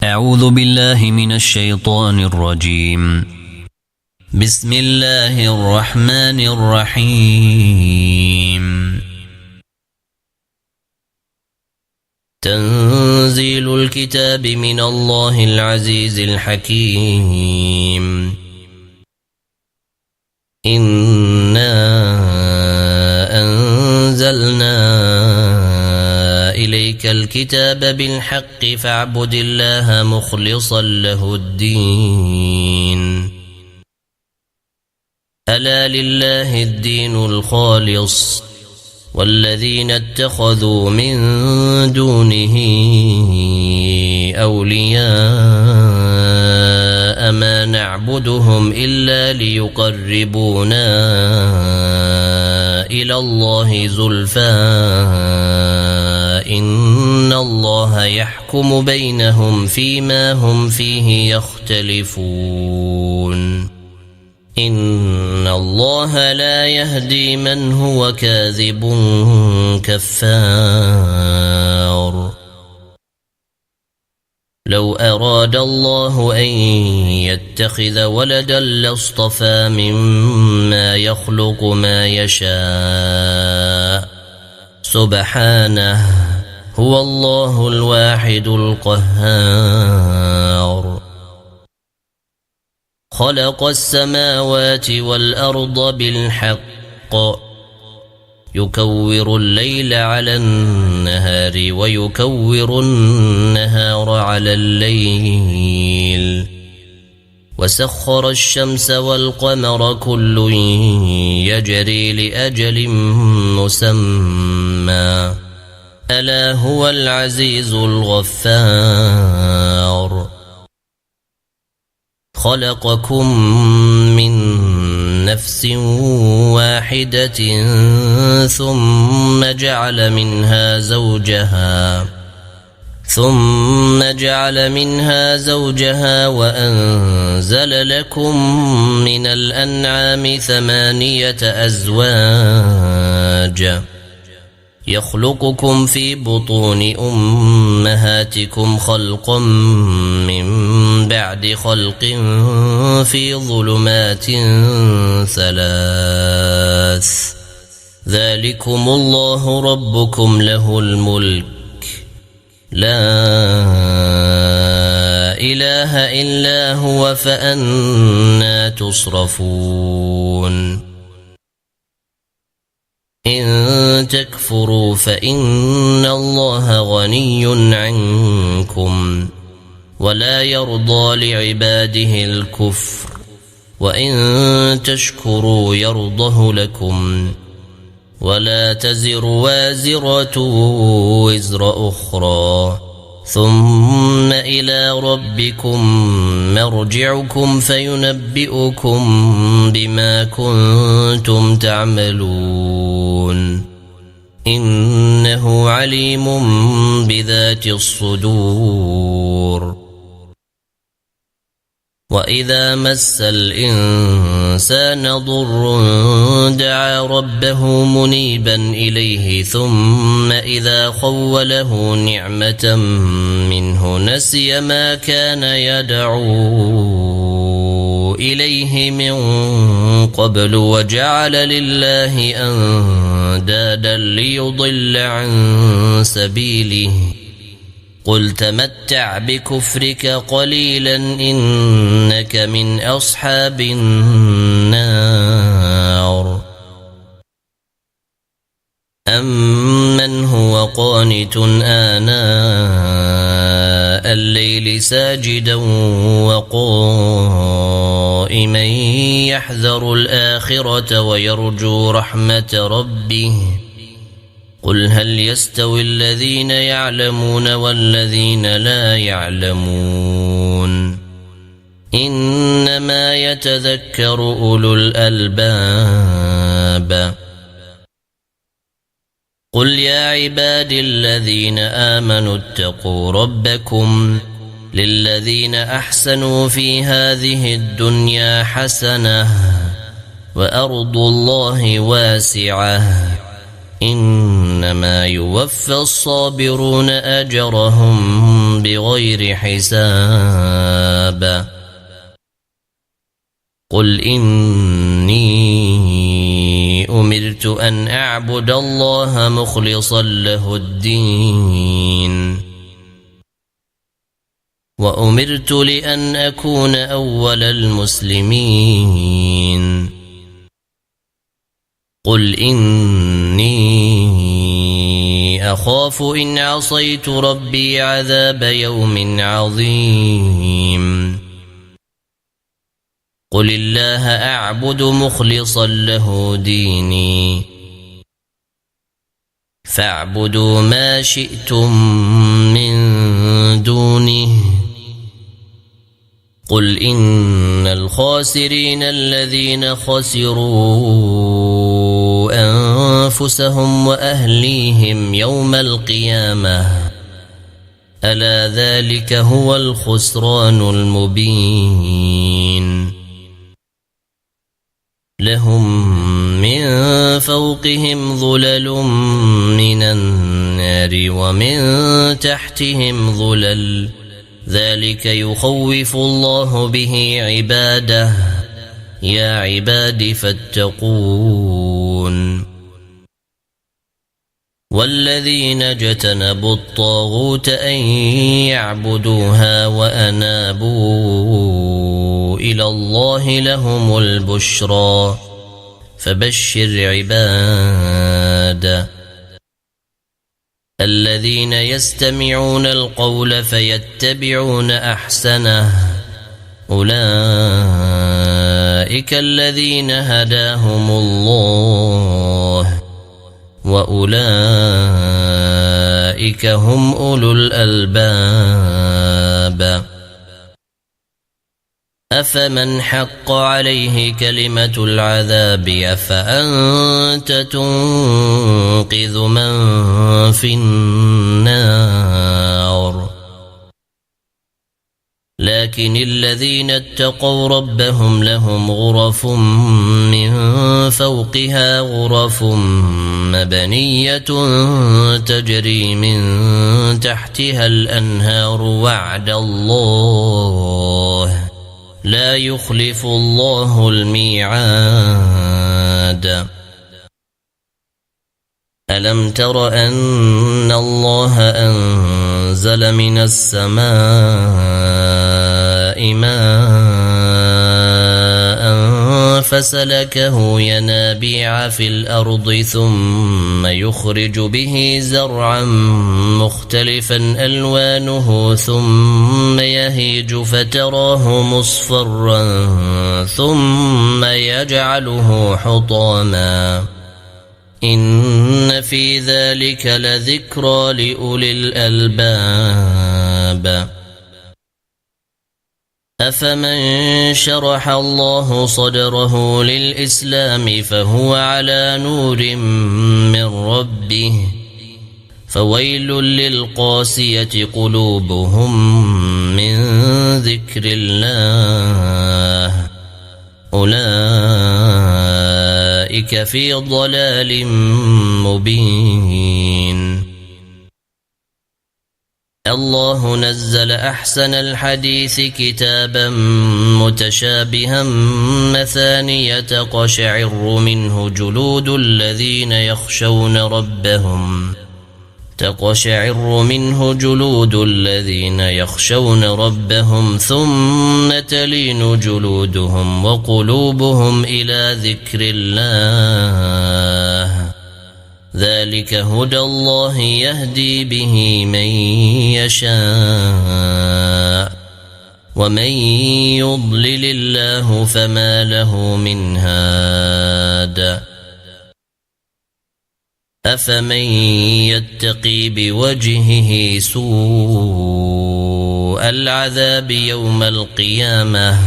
أعوذ بالله من الشيطان الرجيم. بسم الله الرحمن الرحيم. تنزيل الكتاب من الله العزيز الحكيم. إنا أنزلنا إليك الكتاب بالحق فاعبد الله مخلصا له الدين. ألا لله الدين الخالص والذين اتخذوا من دونه أولياء ما نعبدهم إلا ليقربونا إلى الله زلفى إن الله يحكم بينهم فيما هم فيه يختلفون. إن الله لا يهدي من هو كاذب كفار. لو أراد الله أن يتخذ ولدا لاصطفى مما يخلق ما يشاء سبحانه هو الله الواحد القهار. خلق السماوات والأرض بالحق يكور الليل على النهار ويكور النهار على الليل وسخر الشمس والقمر كل يجري لأجل مسمى ألا هو العزيز الغفار. خلقكم من نفس واحدة ثم جعل منها زوجها وأنزل لكم من الأنعام 8 أزواج يخلقكم في بطون أمهاتكم خلقا من بعد خلق في ظلمات 3 ذلكم الله ربكم له الملك لا إله إلا هو فأنى تصرفون. إن تكفروا فإن الله غني عنكم ولا يرضى لعباده الكفر وإن تشكروا يرضه لكم ولا تزر وازرة وزر أخرى ثم إلى ربكم مرجعكم فينبئكم بما كنتم تعملون إنه عليم بذات الصدور. وإذا مس الإنسان ضر دعا ربه منيبا إليه ثم إذا خوله نعمة منه نسي ما كان يدعو إليه من قبل وجعل لله أندادا ليضل عن سبيله قل تمتع بكفرك قليلا إنك من أصحاب النار. أمن هو قانت آناء الليل ساجدا وقائما يحذر الآخرة ويرجو رحمة ربه قل هل يستوي الذين يعلمون والذين لا يعلمون إنما يتذكر أولو الألباب. قل يا عبادي الذين آمنوا اتقوا ربكم للذين أحسنوا في هذه الدنيا حسنة وأرض الله واسعة إنما يوفى الصابرون أجرهم بغير حساب قل إني أمرت أن أعبد الله مخلصا له الدين وأمرت لأن أكون أول المسلمين قل إني أخاف إن عصيت ربي عذاب يوم عظيم قل الله أعبد مخلصا له ديني فاعبدوا ما شئتم من دونه قل إن الخاسرين الذين خسروا أنفسهم وأهليهم يوم القيامة ألا ذلك هو الخسران المبين لهم من فوقهم ظلل من النار ومن تحتهم ظلل ذلك يخوف الله به عباده يا عباد فاتقون والذين اجتنبوا الطاغوت أن يعبدوها وأنابوا إلى الله لهم البشرى فبشر عباد الذين يستمعون القول فيتبعون أحسنه أولئك الذين هداهم الله وأولئك هم أولو الألباب أفمن حق عليه كلمة العذاب أفأنت تنقذ من في النار لكن الذين اتقوا ربهم لهم غرف من فوقها غرف مبنية تجري من تحتها الأنهار وعد الله لا يخلف الله الميعاد ألم تر أن الله أنزل من السماء ماء فسلكه ينابيع في الأرض ثم يخرج به زرعا مختلفا ألوانه ثم يهيج فتراه مصفرا ثم يجعله حطاما إن في ذلك لذكرى لأولي الألباب أفمن شرح الله صدره للإسلام فهو على نور من ربه فويل للقاسية قلوبهم من ذكر الله أولئك في ضلال مبين الله نزل أحسن الحديث كتابا متشابها مثانية تقشعر منه جلود الذين يخشون ربهم ثم تلين جلودهم وقلوبهم إلى ذكر الله ذلك هدى الله يهدي به من يشاء ومن يضلل الله فما له من هاد أفمن يتقي بوجهه سوء العذاب يوم القيامة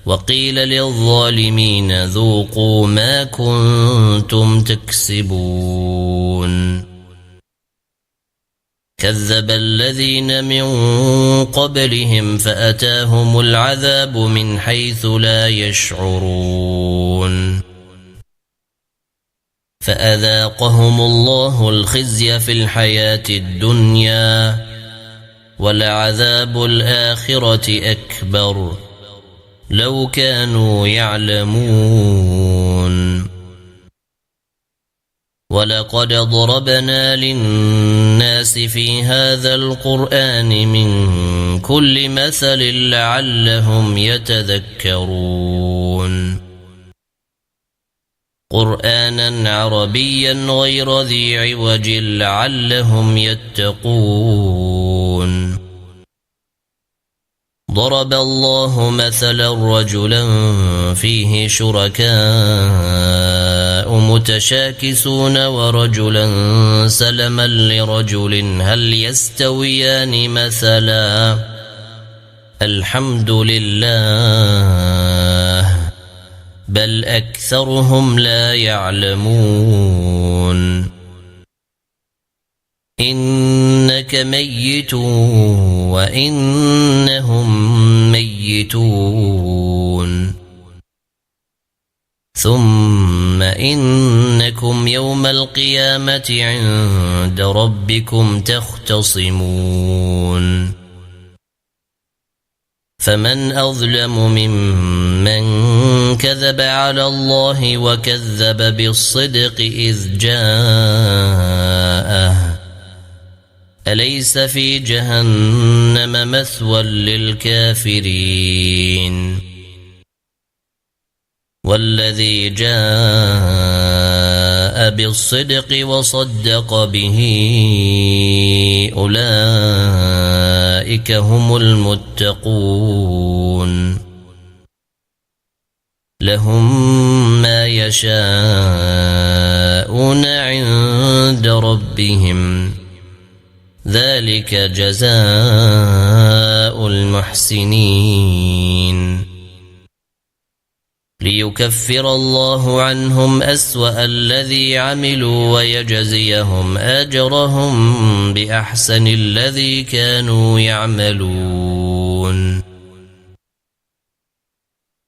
وقيل للظالمين ذوقوا ما كنتم تكسبون كذب الذين من قبلهم فأتاهم العذاب من حيث لا يشعرون فأذاقهم الله الخزي في الحياة الدنيا ولعذاب الآخرة أكبر لو كانوا يعلمون ولقد ضربنا للناس في هذا القرآن من كل مثل لعلهم يتذكرون قرآنا عربيا غير ذي عوج لعلهم يتقون ضرب الله مثلا رجلا فيه شركاء متشاكسون ورجلا سلما لرجل هل يستويان مثلا الحمد لله بل أكثرهم لا يعلمون إنك ميت وإنهم ميتون ثم إنكم يوم القيامة عند ربكم تختصمون فمن أظلم ممن كذب على الله وكذب بالصدق إذ جاءه أليس في جهنم مثوى للكافرين والذي جاء بالصدق وصدق به أولئك هم المتقون لهم ما يشاءون عند ربهم ذلك جزاء المحسنين ليكفر الله عنهم أسوأ الذي عملوا ويجزيهم أجرهم بأحسن الذي كانوا يعملون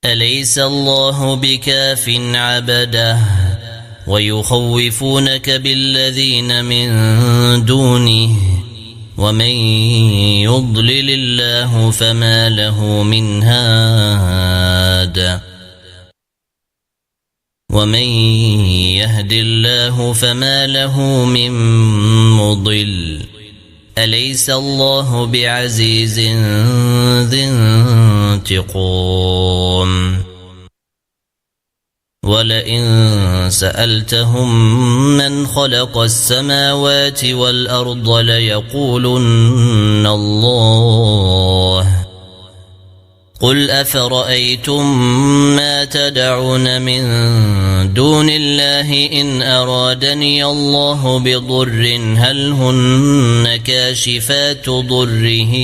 أليس الله بكاف عبده ويخوفونك بالذين من دونه ومن يضلل الله فما له من هاد ومن يهد الله فما له من مضل أليس الله بعزيز ذي انتقام ولئن سألتهم من خلق السماوات والأرض ليقولن الله قل أفرأيتم ما تدعون من دون الله إن أرادني الله بضر هل هن كاشفات ضره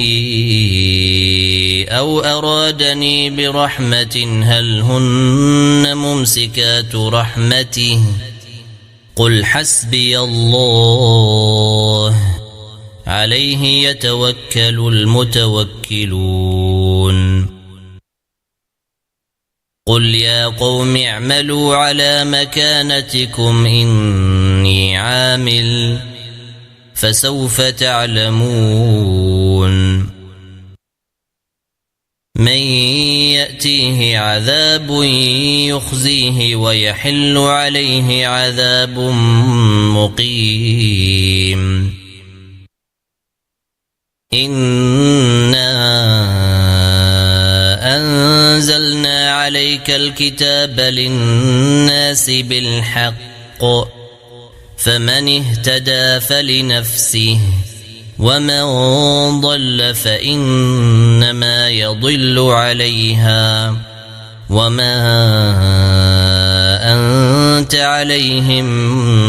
أو أرادني برحمة هل هن ممسكات رحمته قل حسبي الله عليه يتوكل المتوكلون قل يا قوم اعملوا على مكانتكم إني عامل فسوف تعلمون من يأتيه عذاب يخزيه ويحل عليه عذاب مقيم إنا أنزلنا عليك الكتاب للناس بالحق فمن اهتدى فلنفسه ومن ضل فإنما يضل عليها وما أنت عليهم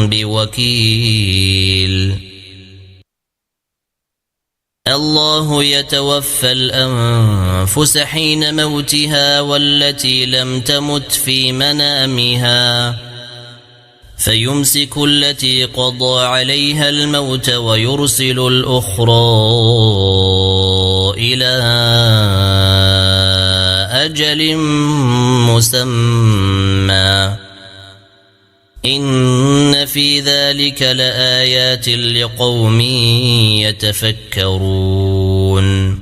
بوكيل الله يتوفى الأنفس حين موتها والتي لم تمت في منامها فيمسك التي قضى عليها الموت ويرسل الأخرى إلى أجل مسمى إن في ذلك لآيات لقوم يتفكرون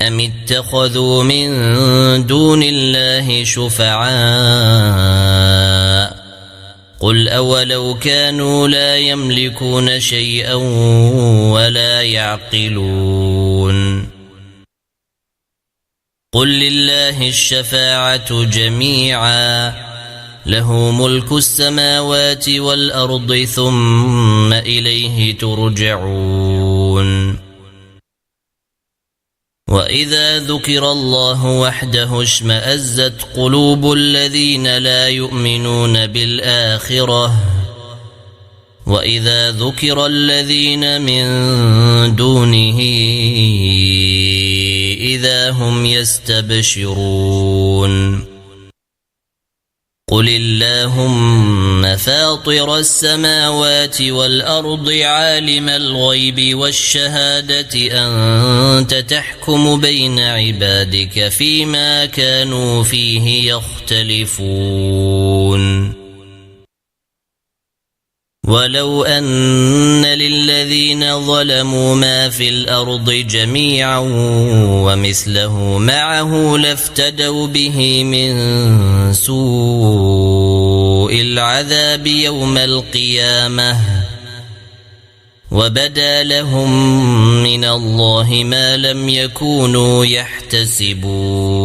أم اتخذوا من دون الله شفعاء قل أولو كانوا لا يملكون شيئا ولا يعقلون قل لله الشفاعة جميعا له ملك السماوات والأرض ثم إليه ترجعون وإذا ذكر الله وحده اشمأزت قلوب الذين لا يؤمنون بالآخرة وإذا ذكر الذين من دونه إذا هم يستبشرون قل اللهم فاطر السماوات والأرض عالم الغيب والشهادة أنت تحكم بين عبادك فيما كانوا فيه يختلفون ولو أن للذين ظلموا ما في الأرض جميعا ومثله معه لافتدوا به من سوء العذاب يوم القيامة وبدا لهم من الله ما لم يكونوا يحتسبون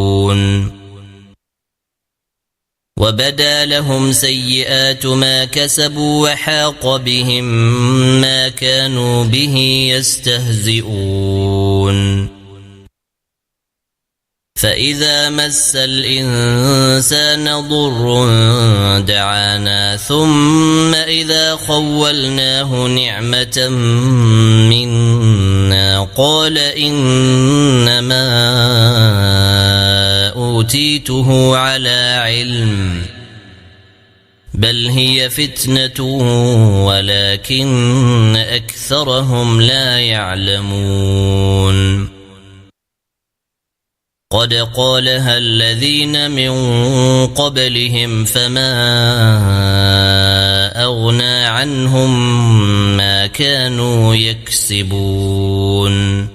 وبدا لهم سيئات ما كسبوا وحاق بهم ما كانوا به يستهزئون فإذا مس الإنسان ضر دعانا ثم إذا خولناه نعمة منا قال إنما أوتيته على علم بل هي فتنة ولكن أكثرهم لا يعلمون قد قالها الذين من قبلهم فما أغنى عنهم ما كانوا يكسبون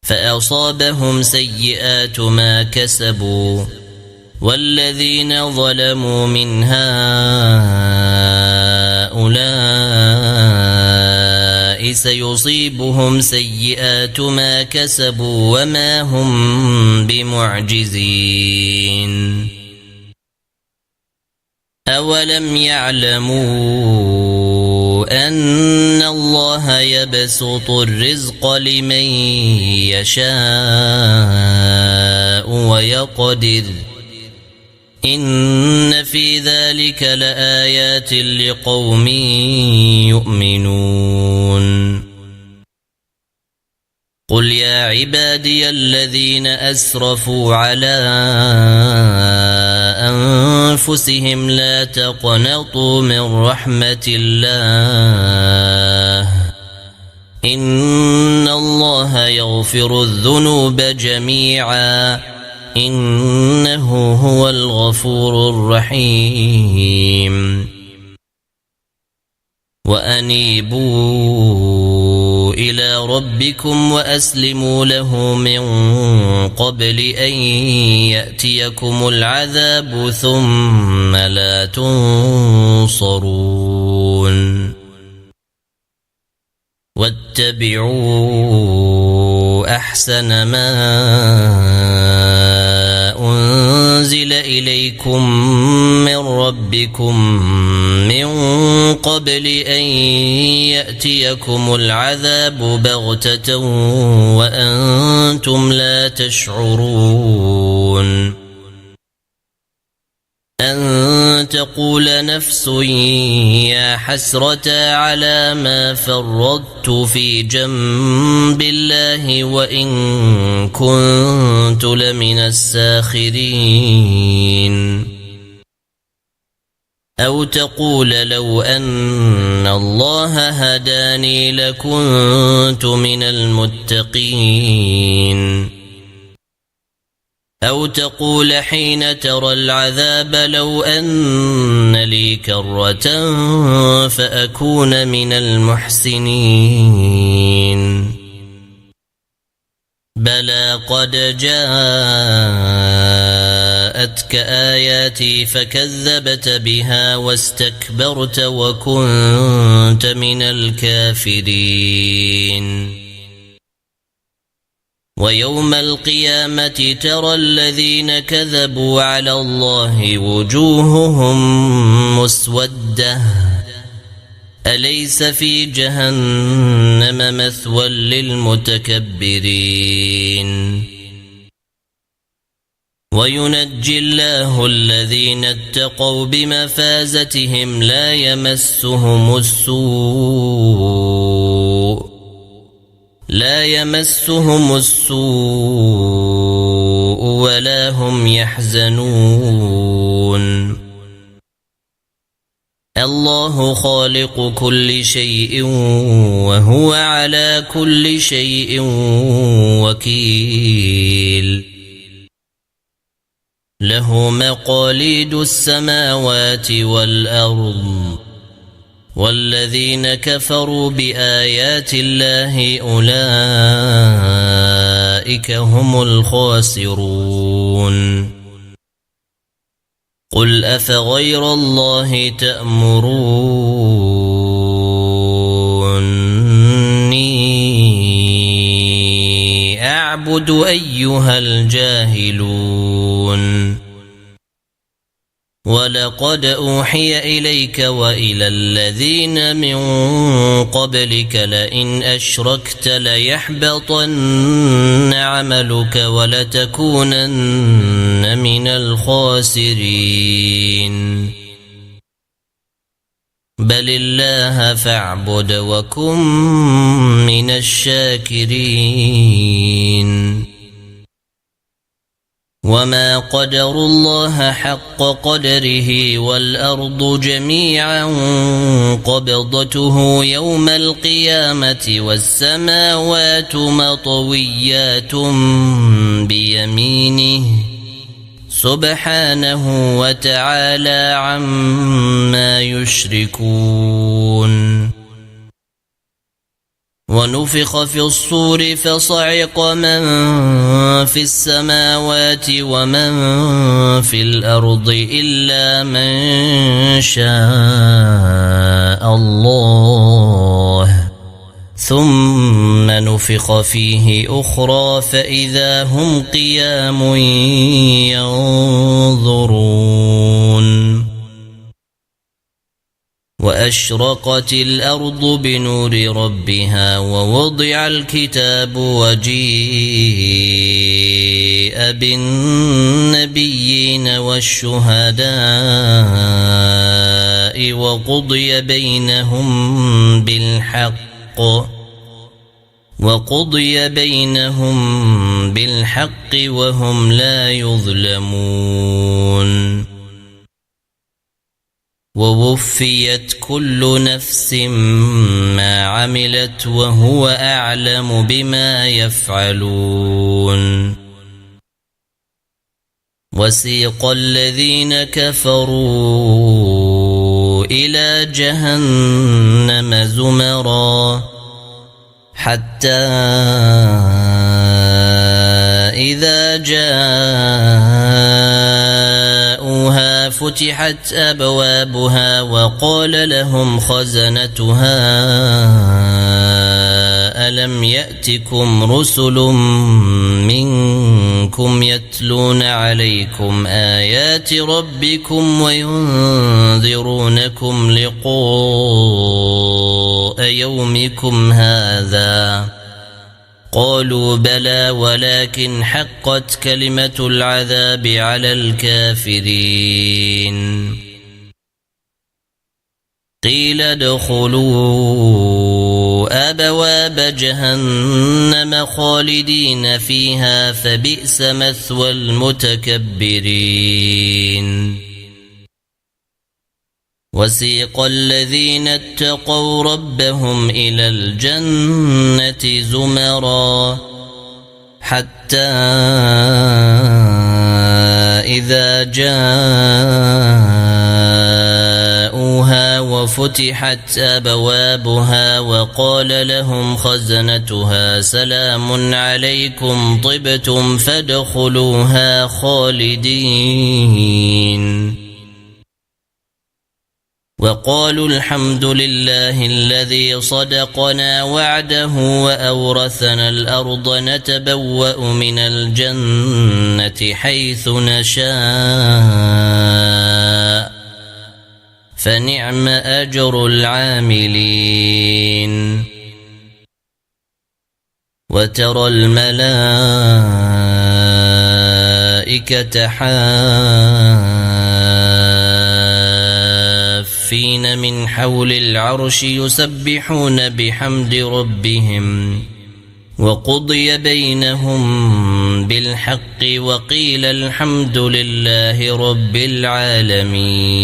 فأصابهم سيئات ما كسبوا والذين ظلموا من هؤلاء سيصيبهم سيئات ما كسبوا وما هم بمعجزين أولم يعلموا أن الله يبسط الرزق لمن يشاء ويقدر إن في ذلك لآيات لقوم يؤمنون قل يا عبادي الذين أسرفوا على أنفسهم لا تقنطوا من رحمة الله إن الله يغفر الذنوب جميعا إنه هو الغفور الرحيم وأنيبوا إلى ربكم وأسلموا له من قبل أن يأتيكم العذاب ثم لا تنصرون واتبعوا أحسن ما أنزل إليكم من ربكم من قبل أن يأتيكم العذاب بغتة وأنتم لا تشعرون أن تقول نفس يا حسرة على ما فرطت في جنب الله وإن كنت لمن الساخرين أو تقول لو أن الله هداني لكنت من المتقين أو تقول حين ترى العذاب لو أن لي كرة فأكون من المحسنين بلى قد جاءتك آياتي فكذبت بها واستكبرت وكنت من الكافرين ويوم القيامة ترى الذين كذبوا على الله وجوههم مسودة أليس في جهنم مثوى للمتكبرين وينجي الله الذين اتقوا بمفازتهم لا يمسهم السوء ولا هم يحزنون الله خالق كل شيء وهو على كل شيء وكيل له مقاليد السماوات والأرض والذين كفروا بآيات الله أولئك هم الخاسرون قل أفغير الله تأمروني أعبد أيها الجاهلون ولقد أوحي إليك وإلى الذين من قبلك لئن أشركت ليحبطن عملك ولتكونن من الخاسرين بل الله فاعبد وكن من الشاكرين وما قدروا الله حق قدره والأرض جميعا قبضته يوم القيامة والسماوات مطويات بيمينه سبحانه وتعالى عما يشركون ونفخ في الصور فصعق من في السماوات ومن في الأرض إلا من شاء الله ثم نفخ فيه أخرى فإذا هم قيام ينظرون وأشرقت الأرض بنور ربها ووضع الكتاب وجيء بالنبيين والشهداء وقضي بينهم بالحق وهم لا يظلمون ووفيت كل نفس ما عملت وهو أعلم بما يفعلون وسيق الذين كفروا إلى جهنم زمرا حتى إذا جاءوها فتحت أبوابها وقال لهم خزنتها ألم يأتكم رسل منكم يتلون عليكم آيات ربكم وينذرونكم لقاء يومكم هذا قالوا بلى ولكن حقت كلمة العذاب على الكافرين قيل ادخلوا أبواب جهنم خالدين فيها فبئس مثوى المتكبرين وسيق الذين اتقوا ربهم إلى الجنة زمرا حتى إذا جاءوها وفتحت أبوابها وقال لهم خزنتها سلام عليكم طبتم فادخلوها خالدين وقالوا الحمد لله الذي صدقنا وعده وأورثنا الأرض نتبوأ من الجنة حيث نشاء فنعم أجر العاملين وترى الملائكة حافين من حول العرش يسبحون بحمد ربهم وقضي بينهم بالحق وقيل الحمد لله رب العالمين.